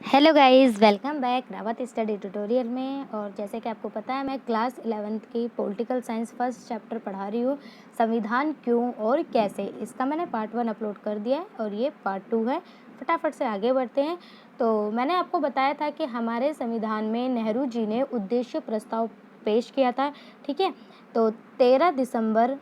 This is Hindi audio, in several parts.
Hello guys, welcome back Rawat study tutorial में। और जैसे कि आपको पता है, मैं क्लास 11th की पॉलिटिकल साइंस फर्स्ट चैप्टर पढ़ा रही हूँ, संविधान क्यों और कैसे। इसका मैंने पार्ट 1 अपलोड कर दिया है और ये पार्ट 2 है। फटाफट से आगे बढ़ते हैं। तो मैंने आपको बताया था कि हमारे संविधान में नेहरू जी ने उद्देश्य प्रस्ताव पेश किया था, ठीक है। तो 13 दिसंबर,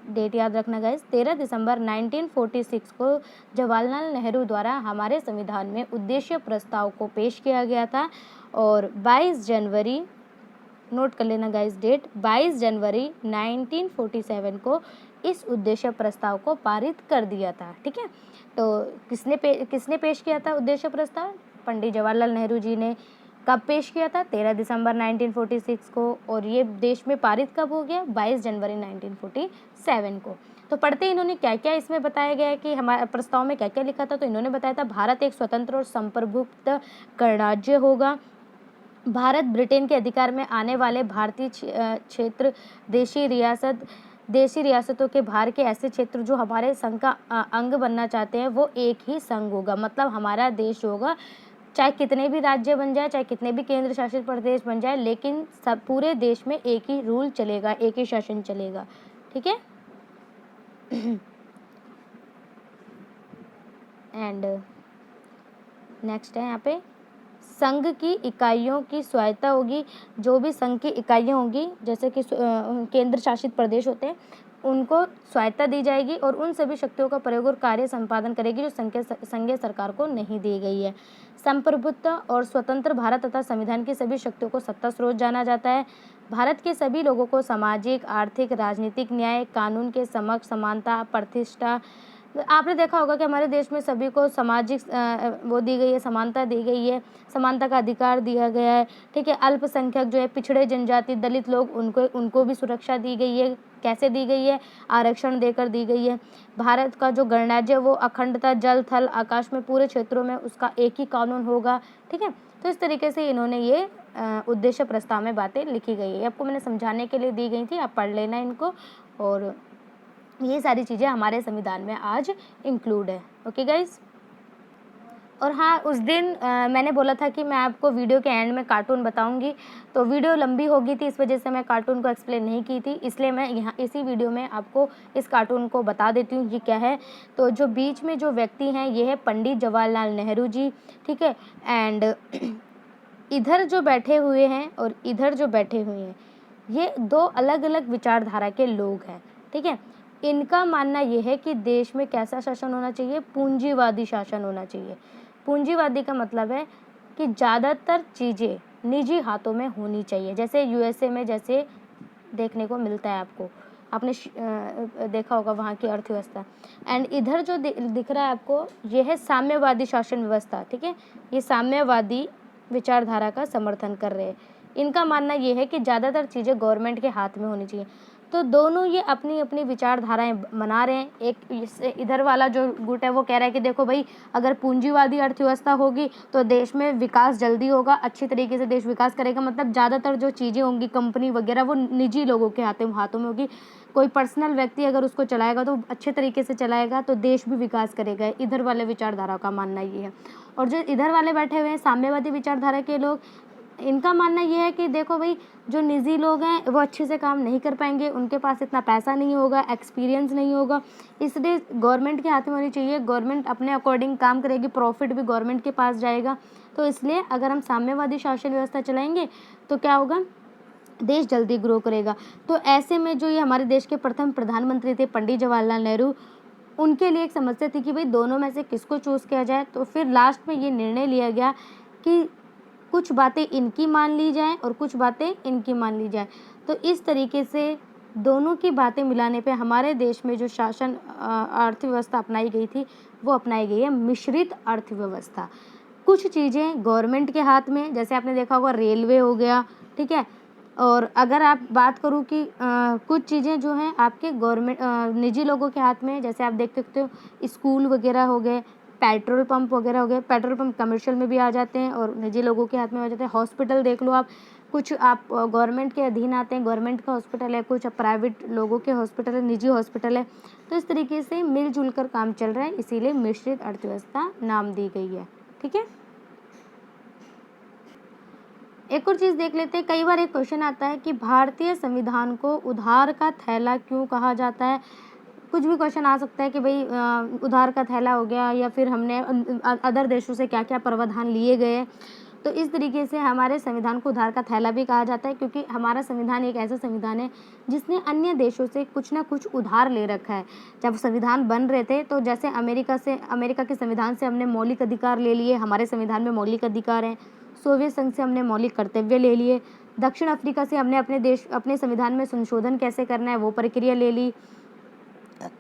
डेट याद रखना गाइस, 13 दिसंबर 1946 को जवाहरलाल नेहरू द्वारा हमारे संविधान में उद्देश्य प्रस्ताव को पेश किया गया था। और 22 जनवरी, नोट कर लेना गाइस डेट, 22 जनवरी 1947 को इस उद्देश्य प्रस्ताव को पारित कर दिया था, ठीक है। तो किसने पेश किया था उद्देश्य प्रस्ताव? पंडित जवाहरलाल नेहरू जी ने। कब पेश किया था? 13 दिसंबर 1946 को। और ये देश में पारित कब हो गया? 22 जनवरी 1947 को। तो पढ़ते इन्होंने क्या क्या इसमें बताया गया है कि हमारे प्रस्ताव में क्या क्या लिखा था। तो इन्होंने बताया था, भारत एक स्वतंत्र और संप्रभुत्व गणराज्य होगा। भारत ब्रिटेन के अधिकार में आने वाले भारतीय क्षेत्र देशी रियासतों के बाहर के ऐसे क्षेत्र जो हमारे संघ का अंग बनना चाहते हैं, वो एक ही संघ होगा। मतलब हमारा देश होगा, चाहे कितने भी राज्य बन जाए, चाहे कितने भी केंद्र शासित प्रदेश बन जाए, लेकिन सब पूरे देश में एक ही रूल चलेगा, एक ही शासन चलेगा, ठीक है। एंड नेक्स्ट है यहाँ पे, संघ की इकाइयों की स्वायत्ता होगी। जो भी संघ की इकाइयाँ होंगी, जैसे कि केंद्र शासित प्रदेश होते हैं, उनको स्वायत्ता दी जाएगी और उन सभी शक्तियों का प्रयोग और कार्य संपादन करेगी जो संघीय सरकार को नहीं दी गई है। संप्रभुत्व और स्वतंत्र भारत तथा संविधान की सभी शक्तियों को सत्ता स्रोत जाना जाता है। भारत के सभी लोगों को सामाजिक, आर्थिक, राजनीतिक न्याय, कानून के समक्ष समानता, प्रतिष्ठा। आपने देखा होगा कि हमारे देश में सभी को सामाजिक वो दी गई है, समानता दी गई है, समानता का अधिकार दिया गया है, ठीक है। अल्पसंख्यक जो है, पिछड़े जनजाति, दलित लोग, उनको भी सुरक्षा दी गई है। कैसे दी गई है? आरक्षण देकर दी गई है। भारत का जो गणराज्य, वो अखंडता, जल, थल, आकाश में पूरे क्षेत्रों में उसका एक ही कानून होगा, ठीक है। तो इस तरीके से इन्होंने ये उद्देश्य प्रस्ताव में बातें लिखी गई है। आपको मैंने समझाने के लिए दी गई थी, आप पढ़ लेना इनको। और ये सारी चीज़ें हमारे संविधान में आज इंक्लूड है। Okay guys. और हाँ, उस दिन मैंने बोला था कि मैं आपको वीडियो के एंड में कार्टून बताऊंगी, तो वीडियो लंबी हो गई थी, इस वजह से मैं कार्टून को एक्सप्लेन नहीं की थी। इसलिए मैं यहाँ इसी वीडियो में आपको इस कार्टून को बता देती हूँ ये क्या है। तो जो बीच में जो व्यक्ति हैं, ये है पंडित जवाहरलाल नेहरू जी, ठीक है। एंड इधर जो बैठे हुए हैं और इधर जो बैठे हुए हैं, ये दो अलग अलग विचारधारा के लोग हैं, ठीक है। इनका मानना ये है कि देश में कैसा शासन होना चाहिए? पूंजीवादी शासन होना चाहिए। पूंजीवादी का मतलब है कि ज़्यादातर चीज़ें निजी हाथों में होनी चाहिए, जैसे यूएसए में जैसे देखने को मिलता है आपको। आपने देखा होगा वहाँ की अर्थव्यवस्था। एंड इधर जो दिख रहा है आपको, ये है साम्यवादी शासन व्यवस्था, ठीक है। ये साम्यवादी विचारधारा का समर्थन कर रहे हैं। इनका मानना ये है कि ज़्यादातर चीज़ें गवर्नमेंट के हाथ में होनी चाहिए। तो दोनों ये अपनी अपनी विचारधाराएं बना रहे हैं। एक इधर वाला जो गुट है, वो कह रहा है कि देखो भाई, अगर पूंजीवादी अर्थव्यवस्था होगी तो देश में विकास जल्दी होगा, अच्छी तरीके से देश विकास करेगा। मतलब ज़्यादातर जो चीज़ें होंगी, कंपनी वगैरह, वो निजी लोगों के हाथों में होगी। कोई पर्सनल व्यक्ति अगर उसको चलाएगा तो अच्छे तरीके से चलाएगा, तो देश भी विकास करेगा। इधर वाले विचारधारा का मानना ये है। और जो इधर वाले बैठे हुए हैं साम्यवादी विचारधारा के लोग, इनका मानना ये है कि देखो भाई, जो निजी लोग हैं वो अच्छे से काम नहीं कर पाएंगे, उनके पास इतना पैसा नहीं होगा, एक्सपीरियंस नहीं होगा, इसलिए गवर्नमेंट के हाथ में होनी चाहिए। गवर्नमेंट अपने अकॉर्डिंग काम करेगी, प्रॉफिट भी गवर्नमेंट के पास जाएगा। तो इसलिए अगर हम साम्यवादी शासन व्यवस्था चलाएंगे तो क्या होगा? देश जल्दी ग्रो करेगा। तो ऐसे में जो ये हमारे देश के प्रथम प्रधानमंत्री थे, पंडित जवाहरलाल नेहरू, उनके लिए एक समस्या थी कि भाई दोनों में से किसको चूज़ किया जाए। तो फिर लास्ट में ये निर्णय लिया गया कि कुछ बातें इनकी मान ली जाएं और कुछ बातें इनकी मान ली जाएं। तो इस तरीके से दोनों की बातें मिलाने पे हमारे देश में जो शासन अर्थव्यवस्था अपनाई गई थी, वो अपनाई गई है मिश्रित अर्थव्यवस्था। कुछ चीज़ें गवर्नमेंट के हाथ में, जैसे आपने देखा होगा रेलवे हो गया, ठीक है। और अगर आप बात करूँ कि कुछ चीज़ें जो हैं आपके गवर्नमेंट निजी लोगों के हाथ में, जैसे आप देख सकते हो स्कूल वगैरह हो गए, पेट्रोल पंप वगैरह हो गए। पेट्रोल पंप कमर्शियल में भी आ जाते हैं और निजी लोगों के हाथ में आ जाते हैं। हॉस्पिटल देख लो आप, कुछ आप गवर्नमेंट के अधीन आते हैं, गवर्नमेंट का हॉस्पिटल है, कुछ प्राइवेट लोगों के हॉस्पिटल है, निजी हॉस्पिटल है। तो इस तरीके से मिलजुल कर काम चल रहा है, इसीलिए मिश्रित अर्थव्यवस्था नाम दी गई है, ठीक है। एक और चीज़ देख लेते हैं। कई बार एक क्वेश्चन आता है कि भारतीय संविधान को उधार का थैला क्यों कहा जाता है। कुछ भी क्वेश्चन आ सकता है कि भाई उधार का थैला हो गया, या फिर हमने अदर देशों से क्या क्या प्रावधान लिए गए। तो इस तरीके से हमारे संविधान को उधार का थैला भी कहा जाता है, क्योंकि हमारा संविधान एक ऐसा संविधान है जिसने अन्य देशों से कुछ ना कुछ उधार ले रखा है। जब संविधान बन रहे थे तो जैसे अमेरिका के संविधान से हमने मौलिक अधिकार ले लिए, हमारे संविधान में मौलिक अधिकार हैं। सोवियत संघ से हमने मौलिक कर्तव्य ले लिए। दक्षिण अफ्रीका से हमने अपने संविधान में संशोधन कैसे करना है वो प्रक्रिया ले ली।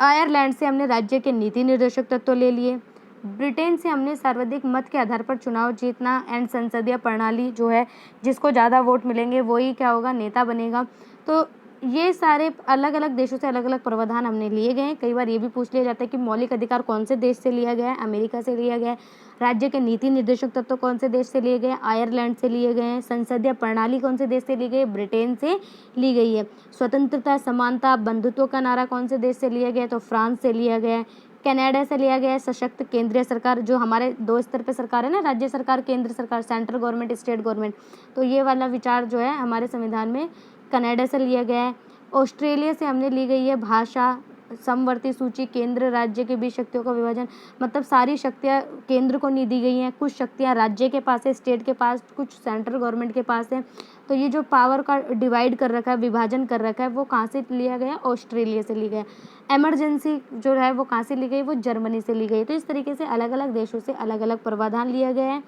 आयरलैंड से हमने राज्य के नीति निर्देशक तत्व ले लिए। ब्रिटेन से हमने सर्वाधिक मत के आधार पर चुनाव जीतना एंड संसदीय प्रणाली जो है, जिसको ज़्यादा वोट मिलेंगे वही क्या होगा, नेता बनेगा। तो ये सारे अलग अलग देशों से अलग अलग प्रावधान हमने लिए गए हैं। कई बार ये भी पूछ लिया जाता है कि मौलिक अधिकार कौन से देश से लिया गया है, अमेरिका से लिया गया है। राज्य के नीति निर्देशक तत्व कौन से देश से लिए गए हैं, आयरलैंड से लिए गए हैं। संसदीय प्रणाली कौन से देश से ली गई है, ब्रिटेन से ली गई है। स्वतंत्रता, समानता, बंधुत्व का नारा कौन से देश से लिया गया है, तो फ्रांस से लिया गया है। कनाडा से लिया गया है। सशक्त केंद्रीय सरकार, जो हमारे दो स्तर पे सरकार है ना, राज्य सरकार, केंद्र सरकार, सेंट्रल गवर्नमेंट, स्टेट गवर्नमेंट, तो ये वाला विचार जो है हमारे संविधान में कनाडा से लिया गया है। ऑस्ट्रेलिया से हमने ली गई है भाषा समवर्ती सूची, केंद्र राज्य के बीच शक्तियों का विभाजन, मतलब सारी शक्तियाँ केंद्र को नहीं दी गई हैं, कुछ शक्तियाँ राज्य के पास है, स्टेट के पास, कुछ सेंट्रल गवर्नमेंट के पास है। तो ये जो पावर का डिवाइड कर रखा है, विभाजन कर रखा है, वो कहाँ से लिया गया, ऑस्ट्रेलिया से ली गया। इमरजेंसी जो है वो कहाँ से ली गई, वो जर्मनी से ली गई। तो इस तरीके से अलग अलग देशों से अलग अलग प्रावधान लिया गया है।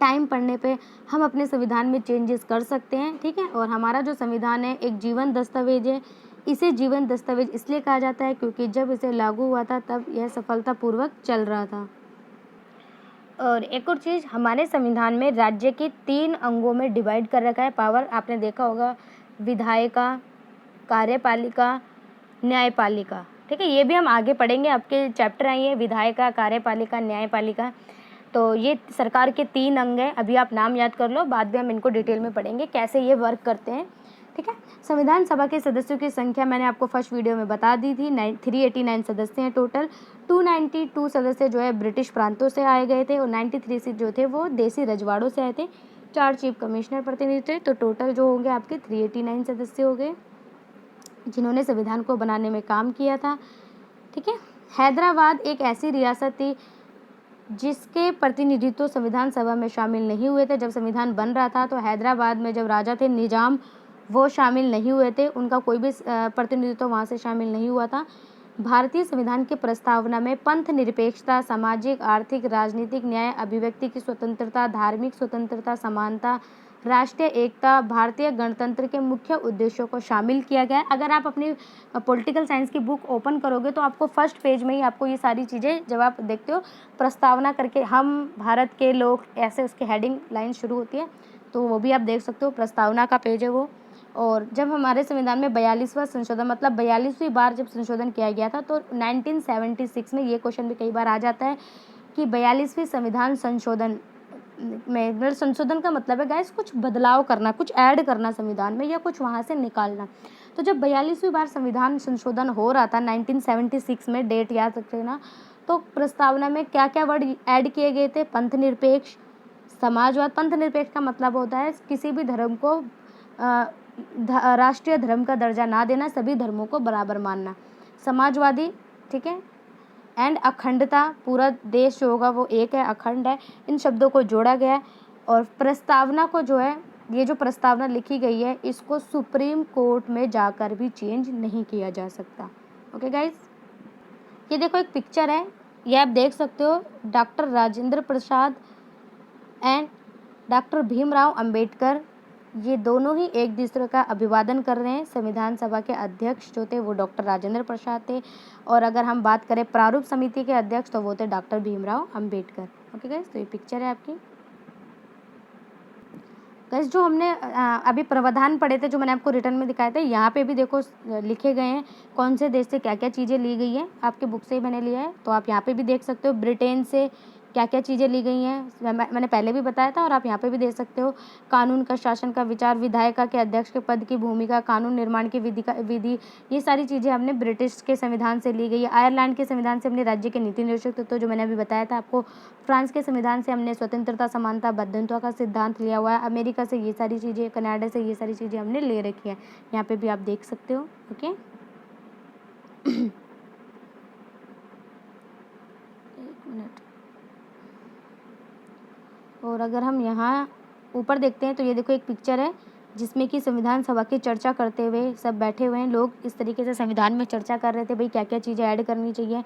टाइम पड़ने पे हम अपने संविधान में चेंजेस कर सकते हैं, ठीक है। और हमारा जो संविधान है एक जीवन दस्तावेज है। इसे जीवन दस्तावेज इसलिए कहा जाता है क्योंकि जब इसे लागू हुआ था तब यह सफलतापूर्वक चल रहा था। और एक और चीज़, हमारे संविधान में राज्य के 3 अंगों में डिवाइड कर रखा है पावर। आपने देखा होगा, विधायिका, कार्यपालिका, न्यायपालिका, ठीक है। ये भी हम आगे पढ़ेंगे, आपके चैप्टर आइए, विधायिका, कार्यपालिका, न्यायपालिका। तो ये सरकार के 3 अंग हैं। अभी आप नाम याद कर लो, बाद में हम इनको डिटेल में पढ़ेंगे कैसे ये वर्क करते हैं, ठीक है। संविधान सभा के सदस्यों की संख्या मैंने आपको फर्स्ट वीडियो में बता दी थी। 389 सदस्य हैं टोटल। 292 सदस्य जो है ब्रिटिश प्रांतों से आए गए थे, और 93 से जो थे वो देसी रजवाड़ों से आए थे। 4 चीफ कमिश्नर प्रतिनिधि थे। तो टोटल जो होंगे आपके 389 सदस्य हो गए जिन्होंने संविधान को बनाने में काम किया था, ठीक है। हैदराबाद एक ऐसी रियासत थी जिसके प्रतिनिधित्व संविधान सभा में शामिल नहीं हुए थे। जब संविधान बन रहा था तो हैदराबाद में जब राजा थे निजाम, वो शामिल नहीं हुए थे, उनका कोई भी प्रतिनिधित्व वहाँ से शामिल नहीं हुआ था। भारतीय संविधान की प्रस्तावना में पंथ निरपेक्षता, सामाजिक, आर्थिक, राजनीतिक न्याय, अभिव्यक्ति की स्वतंत्रता, धार्मिक स्वतंत्रता, समानता, राष्ट्रीय एकता, भारतीय गणतंत्र के मुख्य उद्देश्यों को शामिल किया गया है। अगर आप अपनी पॉलिटिकल साइंस की बुक ओपन करोगे तो आपको फर्स्ट पेज में ही आपको ये सारी चीज़ें, जब आप देखते हो प्रस्तावना करके, हम भारत के लोग, ऐसे उसके हेडिंग लाइन शुरू होती है, तो वो भी आप देख सकते हो, प्रस्तावना का पेज है वो। और जब हमारे संविधान में 42वां संशोधन, मतलब 42वीं बार जब संशोधन किया गया था, तो 1976 में ये क्वेश्चन भी कई बार आ जाता है कि 42वीं संविधान संशोधन में, मतलब संशोधन का मतलब है गाइस कुछ बदलाव करना, कुछ ऐड करना संविधान में, या कुछ वहाँ से निकालना। तो जब 42वीं बार संविधान संशोधन हो रहा था 1976 में, डेट याद रखना, तो प्रस्तावना में क्या क्या वर्ड ऐड किए गए थे, पंथ निरपेक्ष, समाजवाद। पंथ निरपेक्ष का मतलब होता है किसी भी धर्म को राष्ट्रीय धर्म का दर्जा ना देना, सभी धर्मों को बराबर मानना। समाजवादी, ठीक है। एंड अखंडता, पूरा देश जो होगा वो एक है, अखंड है। इन शब्दों को जोड़ा गया है। और प्रस्तावना को जो है, ये जो प्रस्तावना लिखी गई है, इसको सुप्रीम कोर्ट में जाकर भी चेंज नहीं किया जा सकता। ओके गाइज, ये देखो एक पिक्चर है, ये आप देख सकते हो, doctor Rajendra Prasad and doctor Bhimrao Ambedkar, ये दोनों ही एक दूसरे का अभिवादन कर रहे हैं। संविधान सभा के अध्यक्ष जो थे वो डॉक्टर राजेंद्र प्रसाद थे, और अगर हम बात करें प्रारूप समिति के अध्यक्ष तो वो थे doctor Bhimrao Ambedkar. Okay guys, तो ये पिक्चर है आपकी। गाइस, जो हमने अभी प्रावधान पढ़े थे, जो मैंने आपको रिटर्न में दिखाए थे, यहाँ पे भी देखो लिखे गए हैं कौन से देश से क्या क्या चीज़ें ली गई हैं। आपके बुक से ही मैंने लिया है, तो आप यहाँ पे भी देख सकते हो। ब्रिटेन से, क्या क्या चीज़ें ली गई हैं मैंने पहले भी बताया था और आप यहाँ पे भी देख सकते हो। कानून का शासन का विचार, विधायिका के अध्यक्ष के पद की भूमिका, कानून निर्माण की विधि, ये सारी चीज़ें हमने ब्रिटिश के संविधान से ली गई है। आयरलैंड के संविधान से हमने राज्य के नीति निर्देशक तत्व जो मैंने अभी बताया था आपको। फ्रांस के संविधान से हमने स्वतंत्रता, समानता, बंधुत्व का सिद्धांत लिया हुआ है। अमेरिका से ये सारी चीज़ें, कनाडा से ये सारी चीज़ें हमने ले रखी है। यहाँ पे भी आप देख सकते हो। ओके, एक मिनट। और अगर हम यहाँ ऊपर देखते हैं तो ये देखो एक पिक्चर है जिसमें कि संविधान सभा की चर्चा करते हुए सब बैठे हुए हैं लोग। इस तरीके से संविधान में चर्चा कर रहे थे भाई क्या क्या चीज़ें ऐड करनी चाहिए।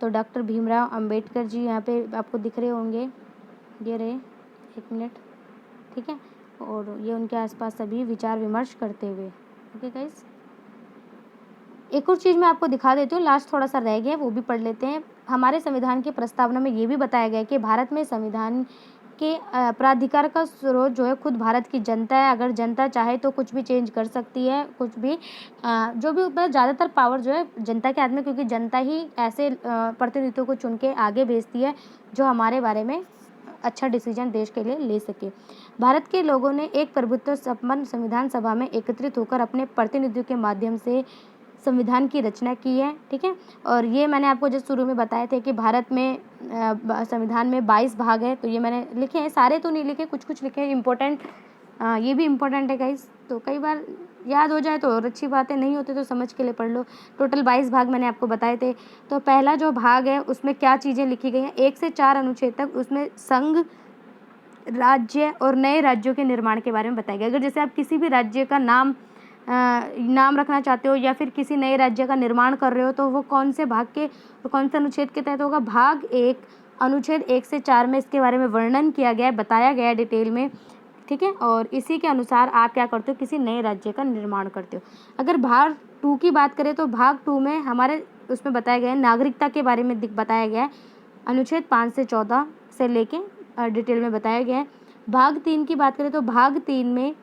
तो डॉक्टर भीमराव अंबेडकर जी यहाँ पे आपको दिख रहे होंगे, ये रहे, एक मिनट, ठीक है। और ये उनके आसपास सभी विचार विमर्श करते हुए। ओके गाइस, एक और चीज़ मैं आपको दिखा देती हूँ, लास्ट थोड़ा सा रह गया, वो भी पढ़ लेते हैं। हमारे संविधान की प्रस्तावना में ये भी बताया गया है कि भारत में संविधान के प्राधिकार का स्रोत जो है खुद भारत की जनता है। अगर जनता चाहे तो कुछ भी चेंज कर सकती है, कुछ भी जो भी मतलब ज़्यादातर पावर जो है जनता के हाथ में, क्योंकि जनता ही ऐसे प्रतिनिधियों को चुन के आगे भेजती है जो हमारे बारे में अच्छा डिसीजन देश के लिए ले सके। भारत के लोगों ने एक प्रभुत्व संपन्न संविधान सभा में एकत्रित होकर अपने प्रतिनिधियों के माध्यम से संविधान की रचना की है, ठीक है। और ये मैंने आपको जस्ट शुरू में बताए थे कि भारत में संविधान में 22 भाग है। तो ये मैंने लिखे हैं, सारे तो नहीं लिखे, कुछ कुछ लिखे हैं इम्पोर्टेंट। ये भी इम्पोर्टेंट है गाइस, तो कई बार याद हो जाए तो और अच्छी बात है, नहीं होते तो समझ के लिए पढ़ लो। टोटल 22 भाग मैंने आपको बताए थे। तो पहला जो भाग है उसमें क्या चीज़ें लिखी गई हैं, 1 से 4 अनुच्छेद तक उसमें संघ, राज्य और नए राज्यों के निर्माण के बारे में बताया गया। अगर जैसे आप किसी भी राज्य का नाम रखना चाहते हो या फिर किसी नए राज्य का निर्माण कर रहे हो तो वो कौन से भाग के, कौन से अनुच्छेद के तहत होगा। भाग 1 अनुच्छेद 1 से 4 में इसके बारे में वर्णन किया गया है, बताया गया है डिटेल में, ठीक है। और इसी के अनुसार आप क्या करते हो, किसी नए राज्य का निर्माण करते हो। अगर भाग 2 की बात करें तो भाग 2 में हमारे उसमें बताया गया है नागरिकता के बारे में बताया गया है। अनुच्छेद 5 से 14 से लेके डिटेल में बताया गया है। भाग 3 की बात करें तो भाग 3 में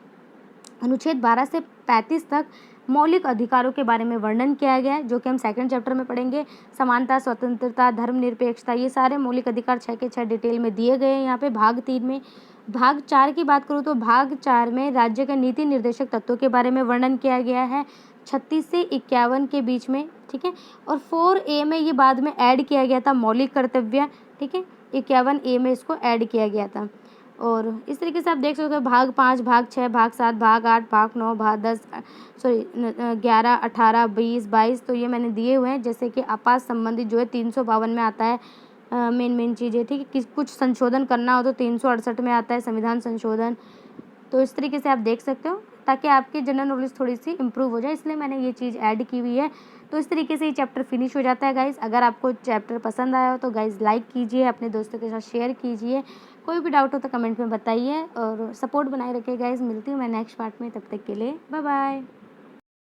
अनुच्छेद 12 से 35 तक मौलिक अधिकारों के बारे में वर्णन किया गया है, जो कि हम सेकंड चैप्टर में पढ़ेंगे। समानता, स्वतंत्रता, धर्मनिरपेक्षता, ये सारे मौलिक अधिकार 6 के 6 डिटेल में दिए गए हैं यहाँ पे भाग 3 में। भाग 4 की बात करूँ तो भाग 4 में राज्य के नीति निर्देशक तत्वों के बारे में वर्णन किया गया है 36 से 51 के बीच में, ठीक है। और 4A में ये बाद में ऐड किया गया था मौलिक कर्तव्य, ठीक है। 51A में इसको ऐड किया गया था। और इस तरीके से आप देख सकते हो भाग 5, भाग 6, भाग 7, भाग 8, भाग 9, भाग 10, 11, 18, 20, 22 तो ये मैंने दिए हुए हैं। जैसे कि आपात संबंधित जो है 352 में आता है, मेन चीज़ें, ठीक है। कुछ संशोधन करना हो तो 368 में आता है संविधान संशोधन। तो इस तरीके से आप देख सकते हो ताकि आपकी जनरल नॉलेज थोड़ी सी इंप्रूव हो जाए, इसलिए मैंने ये चीज़ ऐड की हुई है। तो इस तरीके से ये चैप्टर फिनिश हो जाता है गाइज़। अगर आपको चैप्टर पसंद आया हो तो गाइज़ लाइक कीजिए, अपने दोस्तों के साथ शेयर कीजिए। कोई भी डाउट हो तो कमेंट में बताइए और सपोर्ट बनाए रखिए गाइज़। मिलती हूँ मैं नेक्स्ट पार्ट में, तब तक के लिए बाय बाय।